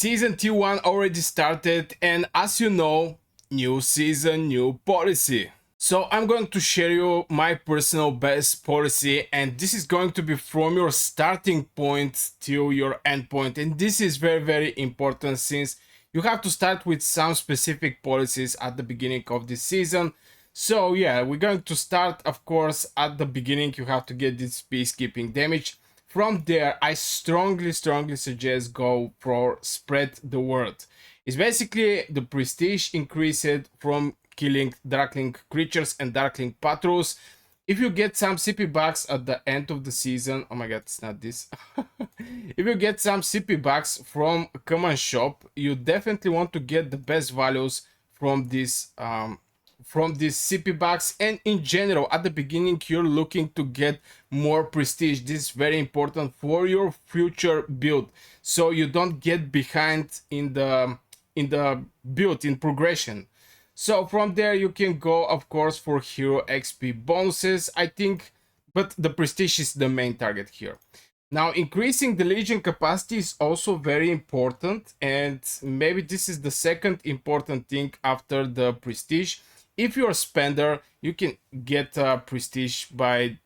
Season T1 already started, and as you know, new season, new policy. So I'm going to share you my personal best policy, and this is going to be from your starting point to your end point. And this is very important since you have to start with some specific policies at the beginning of this season. So yeah, we're going to start, of course, at the beginning. You have to get this peacekeeping damage. From there, I strongly suggest go for spread the word. It's basically the prestige increased from killing Darkling creatures and Darkling patrols. If you get some CP bucks at the end of the season, oh my god, it's not this. If you get some CP bucks from command shop, you definitely want to get the best values from this CP bucks, and in general at the beginning you're looking to get more prestige. This is very important for your future build, so you don't get behind in the build in progression. So from there you can go, of course, for hero XP bonuses, I think, but the prestige is the main target here. Now, increasing the legion capacity is also very important, and maybe this is the second important thing after the prestige. If you're a spender, you can get prestige by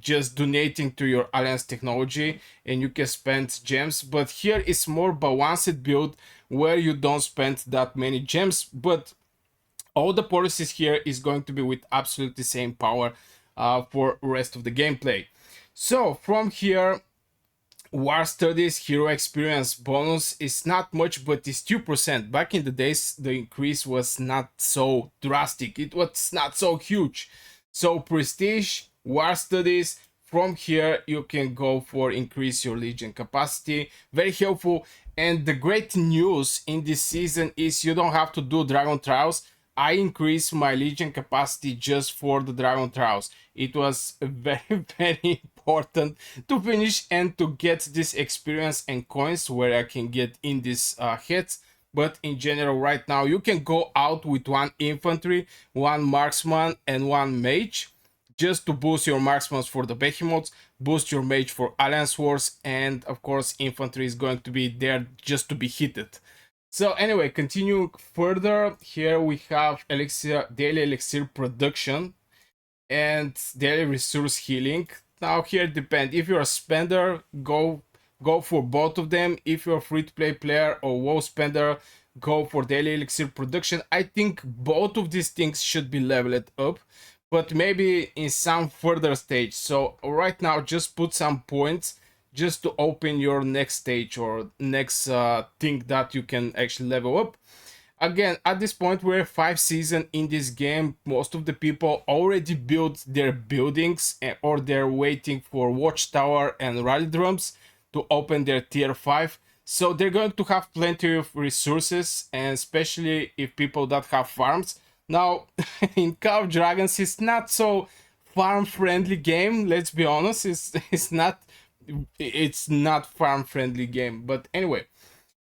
just donating to your alliance technology, and you can spend gems. But here is more balanced build where you don't spend that many gems, but all the policies here is going to be with absolutely the same power for rest of the gameplay. So from here, War Studies Hero Experience bonus is not much, but it's 2%. Back in the days, the increase was not so drastic. It was not so huge. So Prestige, War Studies, from here you can go for increase your Legion capacity. Very helpful. And the great news in this season is you don't have to do Dragon Trials. I increased my Legion capacity just for the Dragon Trials. It was very important to finish and to get this experience and coins where I can get in these hits. But in general, right now, you can go out with one infantry, one marksman, and one mage, just to boost your marksmans for the Behemoths, boost your mage for Alliance Wars, and of course, infantry is going to be there just to be hitted. So anyway, continuing further, here we have elixir, daily elixir production and daily resource healing. Now here depend. If you're a spender, go for both of them. If you're a free-to-play player or WoW spender, go for daily elixir production. I think both of these things should be leveled up, but maybe in some further stage. So right now, just put some points just to open your next stage or next thing that you can actually level up. Again, at this point, we're 5 seasons in this game. Most of the people already built their buildings, or they're waiting for Watchtower and Rally Drums to open their tier 5. So they're going to have plenty of resources, and especially if people that have farms. Now, in Call of Dragons, it's not so farm friendly game, let's be honest. It's not farm friendly game, but anyway,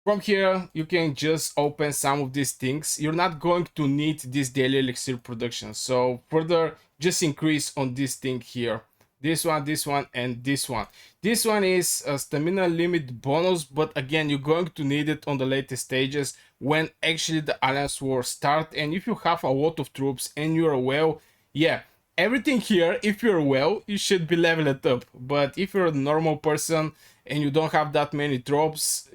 from here you can just open some of these things. You're not going to need this daily elixir production, so further just increase on this thing here, this one, and this one. This one is a stamina limit bonus, but again, you're going to need it on the latest stages when actually the alliance war start. And if you have a lot of troops and you're well, yeah, everything here, if you're well, you should be leveled up. But if you're a normal person and you don't have that many troops,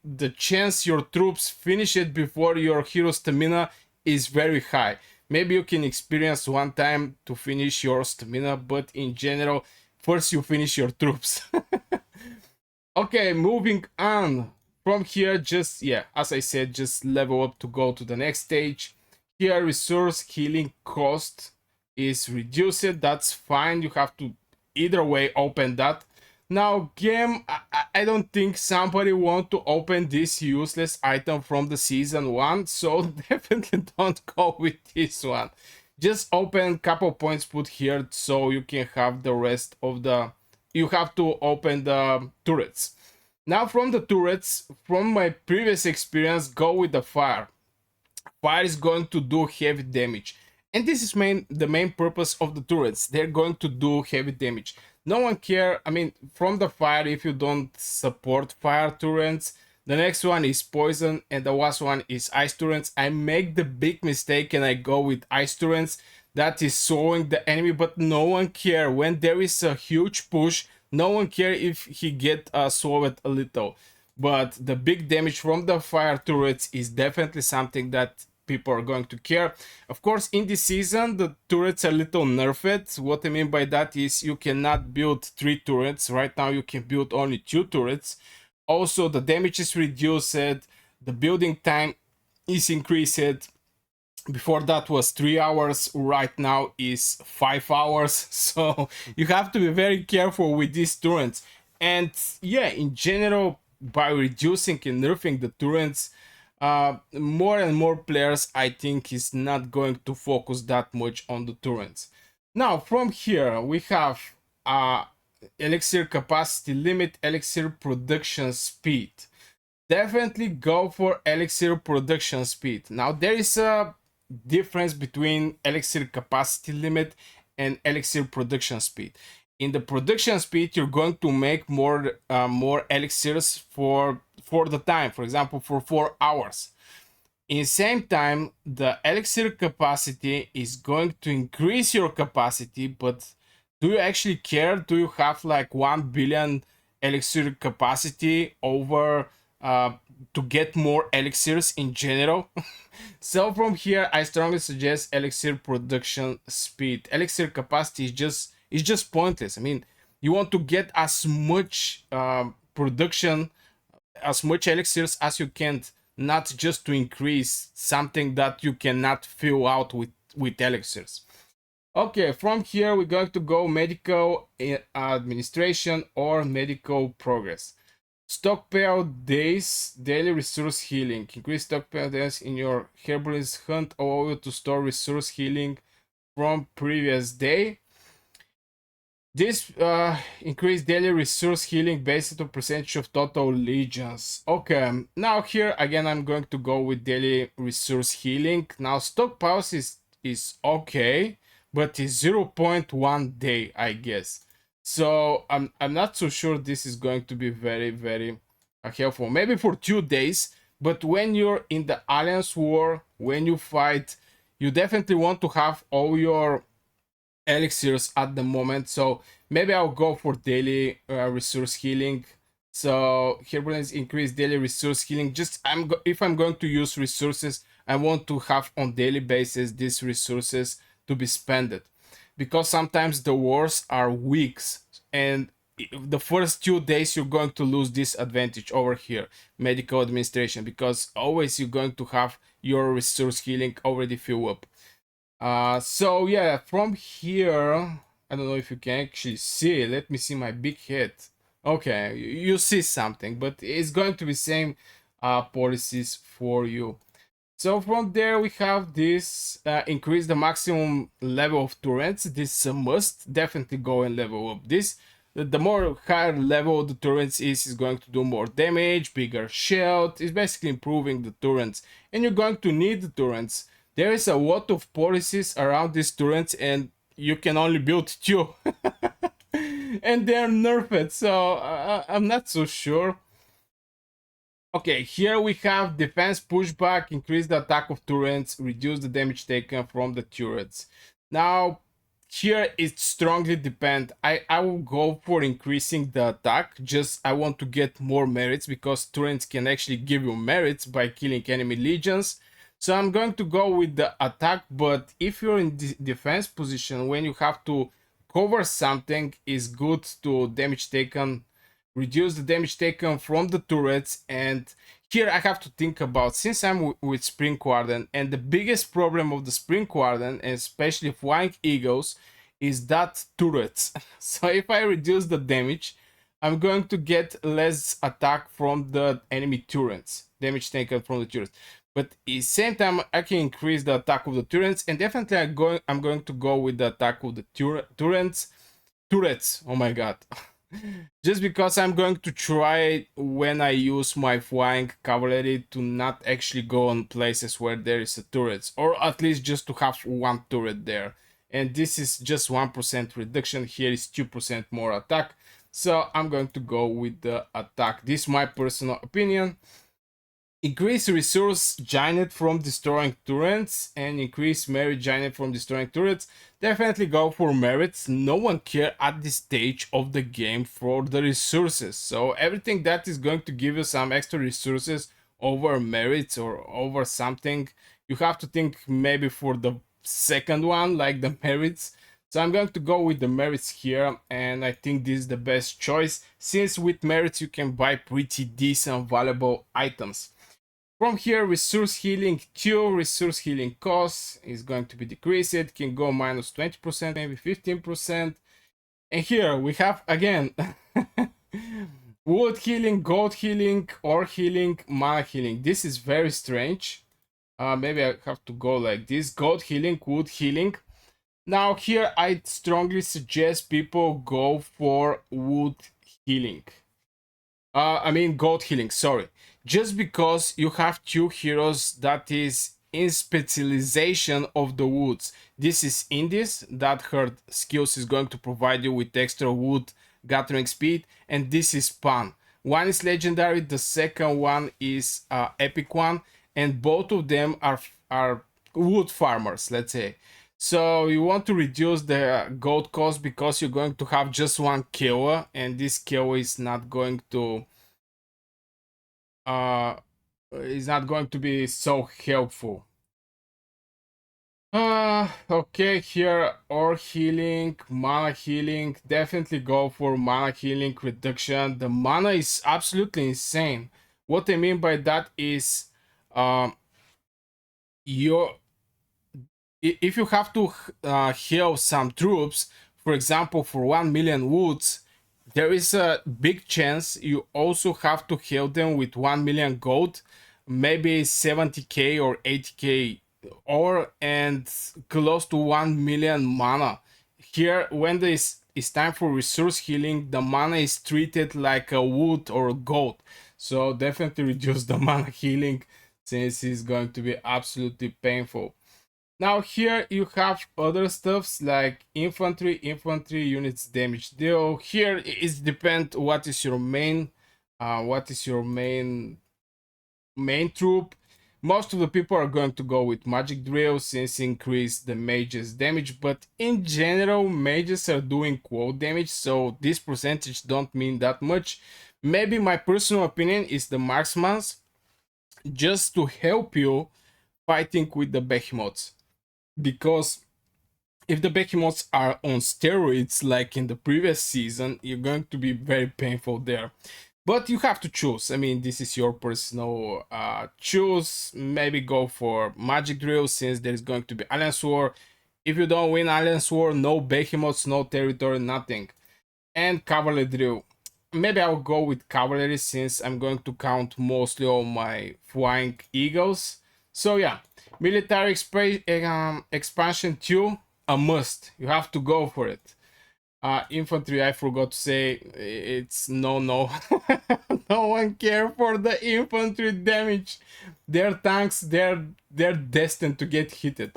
the chance your troops finish it before your hero stamina is very high. Maybe you can experience one time to finish your stamina, but in general, first you finish your troops. Okay, moving on. From here, just, yeah, as I said, just level up to go to the next stage. Here, resource healing cost is reduced. That's fine. You have to either way open that. Now, game, I don't think somebody want to open this useless item from the season 1, so definitely don't go with this one. Just open couple points put here so you can have the rest of the... You have to open the turrets. Now from the turrets, from my previous experience, go with the fire. Fire is going to do heavy damage. And this is the main purpose of the turrets. They're going to do heavy damage. No one care, I mean, from the fire, if you don't support fire turrets, The next one is poison, and the last one is ice turrets. I make the big mistake and I go with ice turrets. That is slowing the enemy, but no one care when there is a huge push. No one care if he get slowed a little. But the big damage from the fire turrets is definitely something that people are going to care. Of course, in this season, the turrets are a little nerfed. What I mean by that is you cannot build 3 turrets. Right now, you can build only 2 turrets. Also, the damage is reduced. The building time is increased. Before that was 3 hours, right now is 5 hours. So you have to be very careful with these turrets. And yeah, in general, by reducing and nerfing the turrets, more and more players, I think, is not going to focus that much on the turrets. Now, from here, we have elixir capacity limit, elixir production speed. Definitely go for elixir production speed. Now, there is a difference between elixir capacity limit and elixir production speed. In the production speed, you're going to make more elixirs for the time, for example, for 4 hours. In the same time, the elixir capacity is going to increase your capacity, but do you actually care? Do you have like 1 billion elixir capacity over to get more elixirs in general? So from here, I strongly suggest elixir production speed. Elixir capacity is just pointless. I mean, you want to get as much production, as much elixirs as you can, not just to increase something that you cannot fill out with elixirs. Okay, from here we're going to go medical administration or medical progress. Stockpile days, daily resource healing. Increase stockpile days in your herbalist hunt, allow you to store resource healing from previous day. This increase daily resource healing based on percentage of total legions. Okay, now here again I'm going to go with daily resource healing. Now stockpiles is okay, but it's 0.1 day, I guess. So I'm not so sure this is going to be very helpful. Maybe for 2 days, but when you're in the Alliance War, when you fight, you definitely want to have all your elixirs at the moment. So maybe I'll go for daily resource healing. So herbalist increase daily resource healing. Just if I'm going to use resources, I want to have on daily basis these resources to be spent, because sometimes the wars are weeks, and the first 2 days you're going to lose this advantage over here, medical administration, because always you're going to have your resource healing already filled up. So yeah, from here, I don't know if you can actually see. Let me see my big head. Okay, you see something, but it's going to be same policies for you. So from there we have this increase the maximum level of turrets. This must definitely go and level up this. The more higher level the turrets is going to do more damage, bigger shield. It's basically improving the turrets, and you're going to need the turrets. There is a lot of policies around these turrets, and you can only build 2. And they're nerfed, so I'm not so sure. Okay, here we have defense pushback, increase the attack of turrets, reduce the damage taken from the turrets. Now, here it strongly depends. I will go for increasing the attack. Just I want to get more merits, because turrets can actually give you merits by killing enemy legions. So I'm going to go with the attack, but if you're in the defense position, when you have to cover something, is good to damage taken, reduce the damage taken from the turrets. And here I have to think about, since I'm with Spring Warden, and the biggest problem of the Spring Warden, and especially Flying Eagles, is that turrets. So if I reduce the damage, I'm going to get less attack from the enemy turrets, damage taken from the turrets. But at the same time, I can increase the attack of the turrets, and definitely I'm going to go with the attack of the turrets. Oh my god. Just because I'm going to try, when I use my flying cavalry, to not actually go on places where there is a turret, or at least just to have 1 turret there. And this is just 1% reduction. Here is 2% more attack. So I'm going to go with the attack. This is my personal opinion. Increase resource giant from destroying turrets and increase merit giant from destroying turrets. Definitely go for merits. No one care at this stage of the game for the resources. So everything that is going to give you some extra resources over merits or over something, you have to think maybe for the second one, like the merits. So I'm going to go with the merits here, and I think this is the best choice since with merits you can buy pretty decent valuable items. From here, resource healing 2, resource healing cost is going to be decreased. It can go minus 20%, maybe 15%. And here we have again wood healing, gold healing, ore healing, mana healing. This is very strange. Maybe I have to go like this: gold healing, wood healing. Now here I strongly suggest people go for wood healing. I mean gold healing, sorry. Just because you have two heroes that is in specialization of the woods. This is Indies, that her skills is going to provide you with extra wood gathering speed, and this is Pan. One is legendary, the second one is epic one, and both of them are wood farmers, let's say. So you want to reduce the gold cost because you're going to have just one KO, and this KO uh is not going to be so helpful. Okay, here ore healing, mana healing. Definitely go for mana healing reduction. The mana is absolutely insane. What I mean by that is, um, your if you have to heal some troops, for example, for 1 million woods, there is a big chance you also have to heal them with 1 million gold, maybe 70k or 80k ore, and close to 1 million mana. Here, when this is time for resource healing, the mana is treated like a wood or gold. So definitely reduce the mana healing since it's going to be absolutely painful. Now here you have other stuffs like infantry units damage deal. Here it depends what is your main troop. Most of the people are going to go with magic drill since increase the mages damage, but in general mages are doing quote damage, so this percentage don't mean that much. Maybe my personal opinion is the marksmans, just to help you fighting with the behemoths, because if the Behemoths are on steroids like in the previous season, you're going to be very painful there. But you have to choose. I mean, this is your personal choose. Maybe go for Magic Drill since there is going to be Alliance War. If you don't win Alliance War, no Behemoths, no territory, nothing. And Cavalry Drill. Maybe I'll go with Cavalry since I'm going to count mostly on my Flying Eagles. So yeah, military expansion 2, a must. You have to go for it. Infantry, I forgot to say, it's no. No one care for the infantry damage. Their tanks, they're destined to get hit.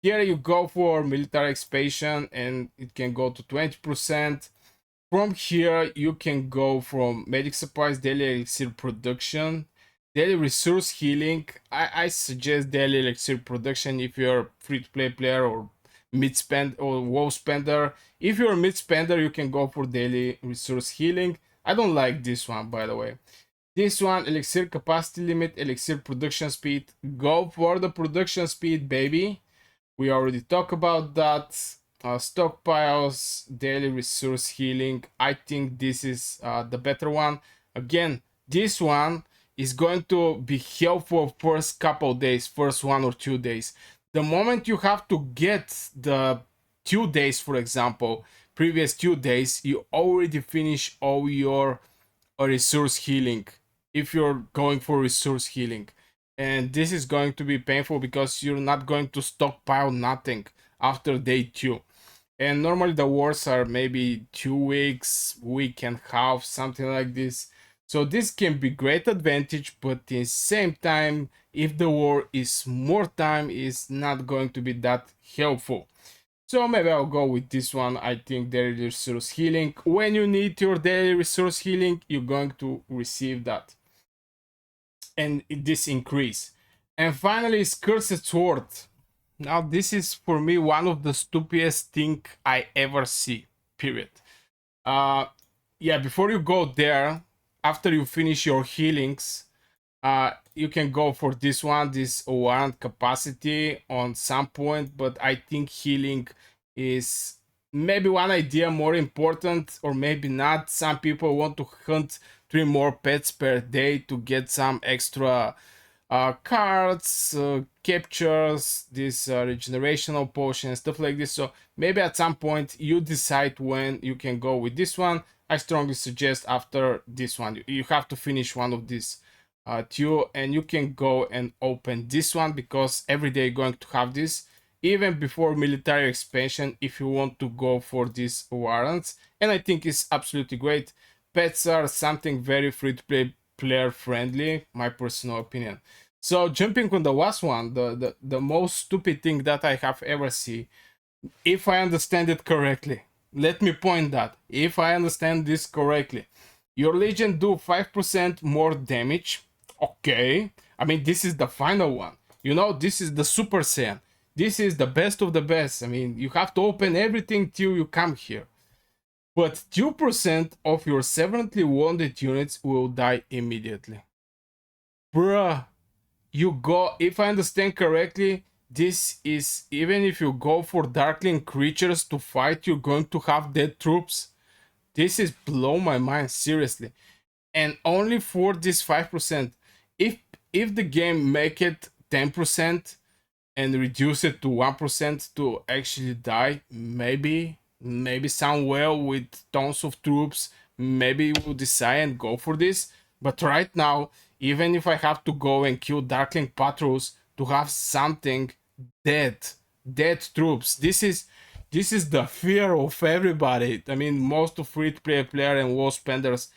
Here you go for military expansion and it can go to 20%. From here, you can go from medic supplies, daily elixir production, daily resource healing. I suggest daily elixir production if you're free-to-play player or mid spend or WoW spender. If you're a mid spender, you can go for daily resource healing. I don't like this one, by the way. This one, elixir capacity limit, elixir production speed. Go for the production speed, baby. We already talked about that. Stockpiles, daily resource healing. I think this is the better one. Again, this one is going to be helpful first couple days, first 1 or 2 days. The moment you have to get the 2 days, for example, previous 2 days, you already finish all your resource healing if you're going for resource healing. And this is going to be painful because you're not going to stockpile nothing after day 2. And normally the wars are maybe 2 weeks, week and a half, something like this. So this can be great advantage, but at the same time, if the war is more time, is not going to be that helpful. So maybe I'll go with this one. I think daily resource healing. When you need your daily resource healing, you're going to receive that. And this increase. And finally is Cursed Sword. Now this is for me one of the stupidest thing I ever see. Period. Yeah, before you go there, after you finish your healings, you can go for this one, this warrant capacity on some point, but I think healing is maybe one idea more important, or maybe not. Some people want to hunt 3 more pets per day to get some extra cards, captures, this regenerational potion, stuff like this. So maybe at some point you decide when you can go with this one. I strongly suggest after this one. You have to finish one of these two, and you can go and open this one, because every day you're going to have this, even before military expansion, if you want to go for these warrants. And I think it's absolutely great. Pets are something very free to play, player friendly, my personal opinion. So jumping on the last one, the most stupid thing that I have ever seen, if I understand it correctly, let me point that, if I understand this correctly, your Legion do 5% more damage. Okay, I mean, this is the final one. You know, this is the Super Saiyan. This is the best of the best. I mean, you have to open everything till you come here. But 2% of your severely wounded units will die immediately. Bruh, you go, if I understand correctly, this is, even if you go for Darkling creatures to fight, you're going to have dead troops. This is blow my mind, seriously. And only for this 5%. If the game make it 10% and reduce it to 1% to actually die, maybe somewhere with tons of troops, maybe we'll decide and go for this. But right now, even if I have to go and kill Darkling patrols to have something dead troops, this is the fear of everybody. I mean, most of free-to-play player and wall spenders,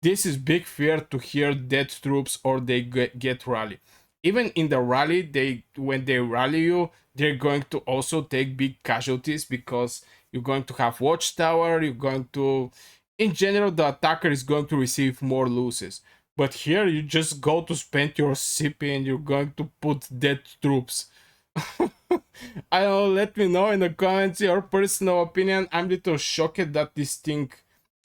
this is big fear to hear dead troops or they get rally. Even in the rally, when they rally you, they're going to also take big casualties, because you're going to have watchtower, you're going to, in general, the attacker is going to receive more losses. But here you just go to spend your CP and you're going to put dead troops. I don't know, let me know in the comments your personal opinion. I'm a little shocked that this thing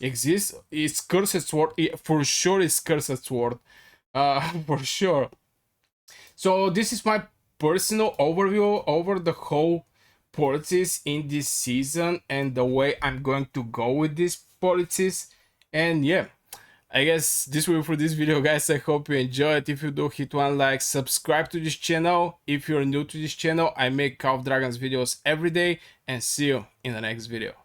exists. It's Cursed Sword, for sure it's Cursed Sword. For sure. So this is my personal overview over the whole policies in this season and the way I'm going to go with these policies. And yeah, I guess this will be for this video, guys. I hope you enjoyed. If you do, hit one like, subscribe to this channel. If you're new to this channel, I make Call of Dragons videos every day, and see you in the next video.